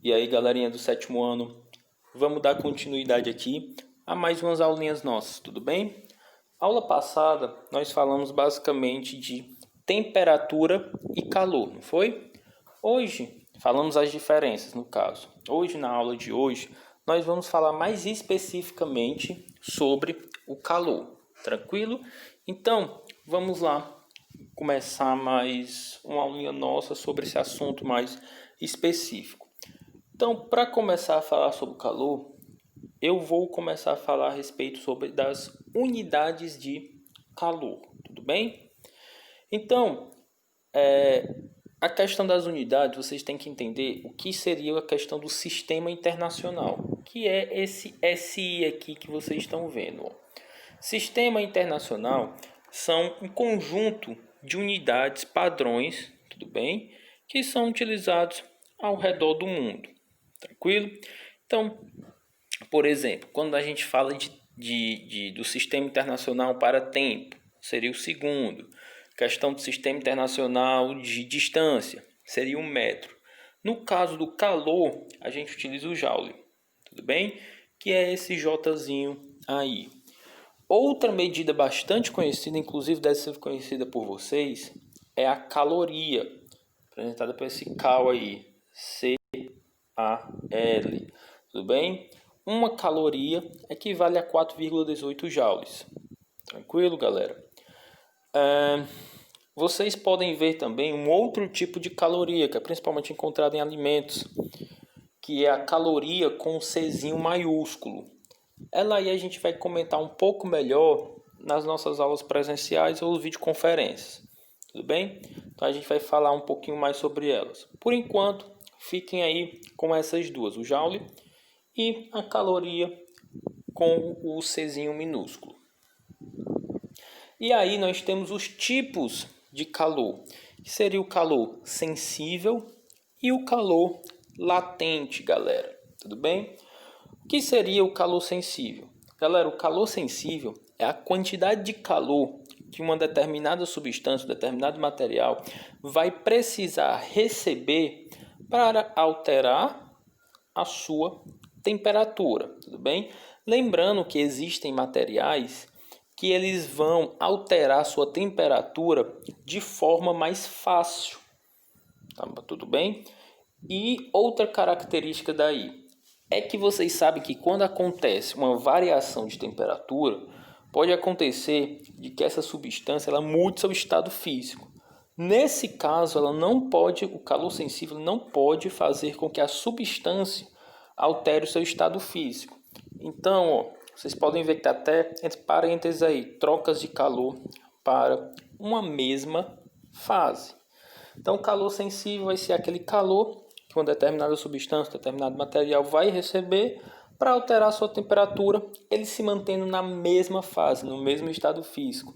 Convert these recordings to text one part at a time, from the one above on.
E aí, galerinha do sétimo ano, vamos dar continuidade aqui a mais umas aulinhas nossas, tudo bem? Aula passada, nós falamos basicamente de temperatura e calor, não foi? Hoje, falamos as diferenças, no caso. Hoje, na aula de hoje, nós vamos falar mais especificamente sobre o calor, tranquilo? Então, vamos lá começar mais uma aulinha nossa sobre esse assunto mais específico. Então, para começar a falar sobre o calor, eu vou começar a falar a respeito sobre das unidades de calor, tudo bem? Então, a questão das unidades, vocês têm que entender o que seria a questão do sistema internacional, que é esse SI aqui que vocês estão vendo. Sistema internacional são um conjunto de unidades padrões, tudo bem? Que são utilizados ao redor do mundo, tranquilo? Então, por exemplo, quando a gente fala do sistema internacional para tempo, seria o segundo. Questão do sistema internacional de distância, seria o metro. No caso do calor, a gente utiliza o Joule, tudo bem? Que é esse Jzinho aí. Outra medida bastante conhecida, inclusive deve ser conhecida por vocês, é a caloria, apresentada por esse cal aí, C-A-L, tudo bem? Uma caloria equivale a 4,18 joules, tranquilo, galera? Vocês podem ver também um outro tipo de caloria, que é principalmente encontrado em alimentos, que é a caloria com Czinho maiúsculo. Ela aí a gente vai comentar um pouco melhor nas nossas aulas presenciais ou videoconferências, tudo bem? Então a gente vai falar um pouquinho mais sobre elas. Por enquanto, fiquem aí com essas duas, o Joule e a caloria com o Czinho minúsculo. E aí nós temos os tipos de calor, que seria o calor sensível e o calor latente, galera, tudo bem? O que seria o calor sensível? Galera, o calor sensível é a quantidade de calor que uma determinada substância, um determinado material vai precisar receber para alterar a sua temperatura, tudo bem? Lembrando que existem materiais que eles vão alterar a sua temperatura de forma mais fácil, tá? Tudo bem? E outra característica daí é que vocês sabem que quando acontece uma variação de temperatura, pode acontecer de que essa substância ela mude seu estado físico. Nesse caso, o calor sensível não pode fazer com que a substância altere o seu estado físico. Então, vocês podem ver que está até entre parênteses aí, trocas de calor para uma mesma fase. Então, o calor sensível vai ser aquele calor que uma determinada substância, determinado material vai receber para alterar a sua temperatura, ele se mantendo na mesma fase, no mesmo estado físico.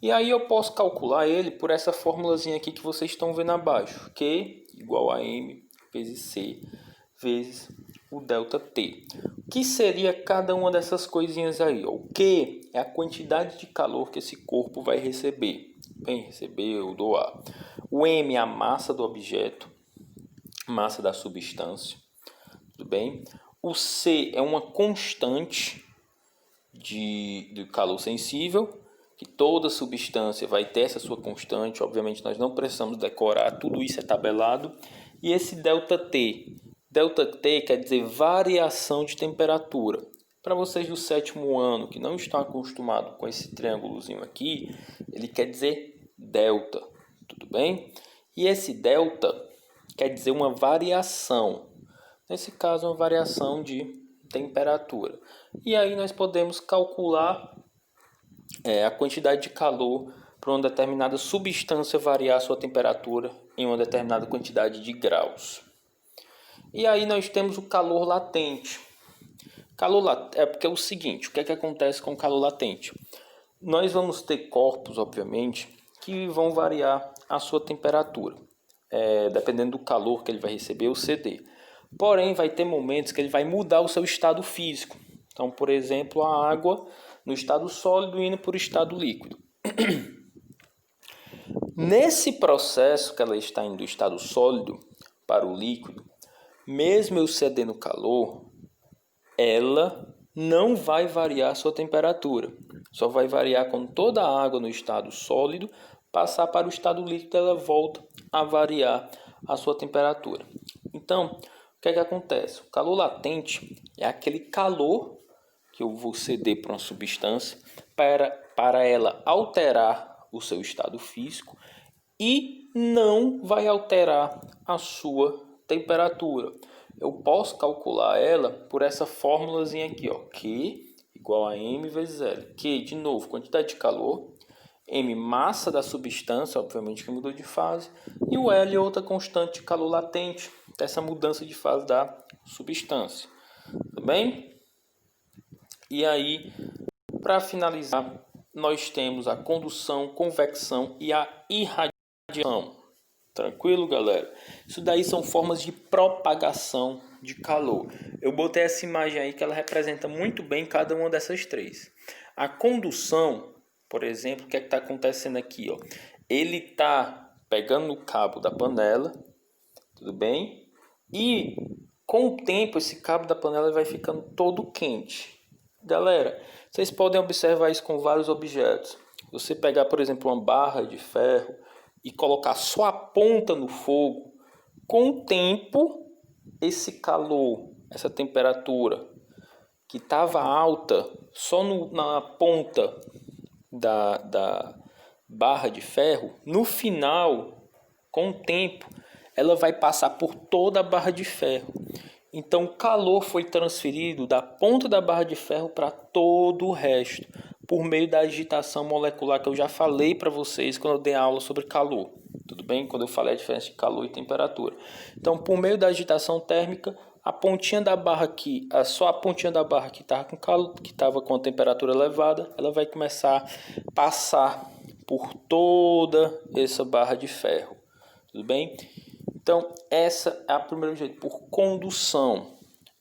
E aí eu posso calcular ele por essa formulazinha aqui que vocês estão vendo abaixo, Q igual a M vezes C vezes o ΔT. O que seria cada uma dessas coisinhas aí? O Q é a quantidade de calor que esse corpo vai receber. Bem, receber ou doar. O M é a massa do objeto, massa da substância, tudo bem? O C é uma constante de calor sensível, que toda substância vai ter essa sua constante, obviamente nós não precisamos decorar, tudo isso é tabelado. E esse ΔT, ΔT quer dizer variação de temperatura. Para vocês do sétimo ano que não estão acostumados com esse triângulozinho aqui, ele quer dizer delta, tudo bem? E esse delta quer dizer uma variação. Nesse caso, uma variação de temperatura. E aí nós podemos calcular a quantidade de calor para uma determinada substância variar a sua temperatura em uma determinada quantidade de graus. E aí nós temos o calor latente. É porque é o seguinte, o que é que acontece com o calor latente? Nós vamos ter corpos, obviamente, que vão variar a sua temperatura, dependendo do calor que ele vai receber, o CD. Porém, vai ter momentos que ele vai mudar o seu estado físico. Então, por exemplo, a água no estado sólido indo para o estado líquido. Nesse processo que ela está indo do estado sólido para o líquido, mesmo eu cedendo calor, ela não vai variar a sua temperatura. Só vai variar quando toda a água no estado sólido passar para o estado líquido, ela volta a variar a sua temperatura. Então, o que é que acontece? O calor latente é aquele calor que eu vou ceder para uma substância para ela alterar o seu estado físico e não vai alterar a sua temperatura. Eu posso calcular ela por essa fórmulazinha aqui, ó, Q igual a M vezes L. Q, de novo, quantidade de calor, M, massa da substância, obviamente que mudou de fase, e o L é outra constante de calor latente, dessa mudança de fase da substância. Tudo bem? E aí, para finalizar, nós temos a condução, convecção e a irradiação. Tranquilo, galera? Isso daí são formas de propagação de calor. Eu botei essa imagem aí que ela representa muito bem cada uma dessas três. A condução, por exemplo, o que é que está acontecendo aqui? Ó? Ele está pegando no cabo da panela, tudo bem? E com o tempo esse cabo da panela vai ficando todo quente. Galera, vocês podem observar isso com vários objetos. Você pegar, por exemplo, uma barra de ferro e colocar só a ponta no fogo, com o tempo, esse calor, essa temperatura que estava alta só na ponta da barra de ferro, no final, com o tempo, ela vai passar por toda a barra de ferro. Então, o calor foi transferido da ponta da barra de ferro para todo o resto, por meio da agitação molecular que eu já falei para vocês quando eu dei aula sobre calor. Tudo bem? Quando eu falei a diferença de calor e temperatura. Então, por meio da agitação térmica, a pontinha da barra aqui, só a pontinha da barra que estava com calor, que estava com a temperatura elevada, ela vai começar a passar por toda essa barra de ferro. Tudo bem? Então, essa é a primeiro jeito, por condução.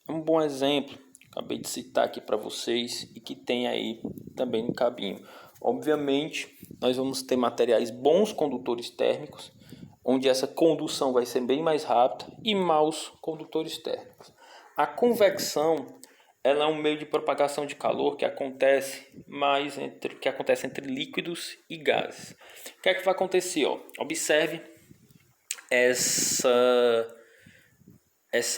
É um bom exemplo, acabei de citar aqui para vocês e que tem aí também no cabinho. Obviamente, nós vamos ter materiais bons condutores térmicos, onde essa condução vai ser bem mais rápida, e maus condutores térmicos. A convecção, ela é um meio de propagação de calor que acontece entre líquidos e gases. O que é que vai acontecer? Ó? Observe essa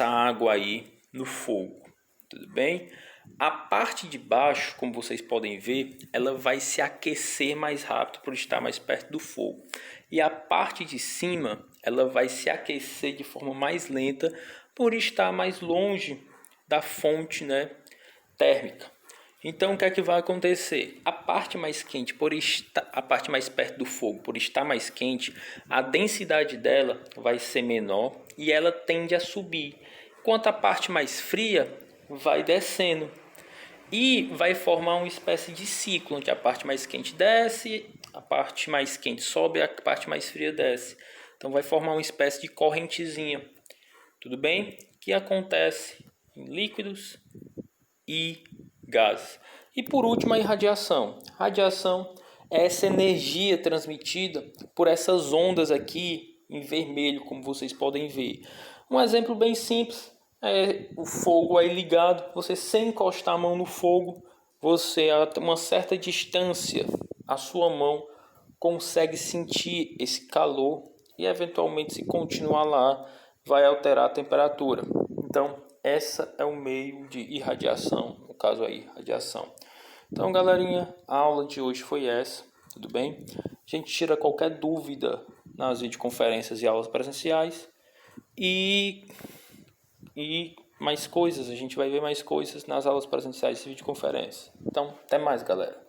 água aí no fogo, tudo bem? A parte de baixo, como vocês podem ver, ela vai se aquecer mais rápido por estar mais perto do fogo. E a parte de cima, ela vai se aquecer de forma mais lenta por estar mais longe da fonte, né, térmica. Então, o que é que vai acontecer? A parte mais quente, a parte mais perto do fogo, por estar mais quente, a densidade dela vai ser menor e ela tende a subir. Enquanto a parte mais fria vai descendo e vai formar uma espécie de ciclo, onde a parte mais quente desce, a parte mais quente sobe, a parte mais fria desce. Então, vai formar uma espécie de correntezinha. Tudo bem? Que acontece em líquidos e gases. E por último, a irradiação. Radiação é essa energia transmitida por essas ondas aqui em vermelho, como vocês podem ver. Um exemplo bem simples é o fogo aí ligado. Você, sem encostar a mão no fogo, você a uma certa distância, a sua mão consegue sentir esse calor e eventualmente, se continuar lá, vai alterar a temperatura. Então, essa é o meio de irradiação, no caso aí, radiação. Então, galerinha, a aula de hoje foi essa, tudo bem? A gente tira qualquer dúvida nas videoconferências e aulas presenciais e mais coisas, a gente vai ver mais coisas nas aulas presenciais e videoconferências. Então, até mais, galera.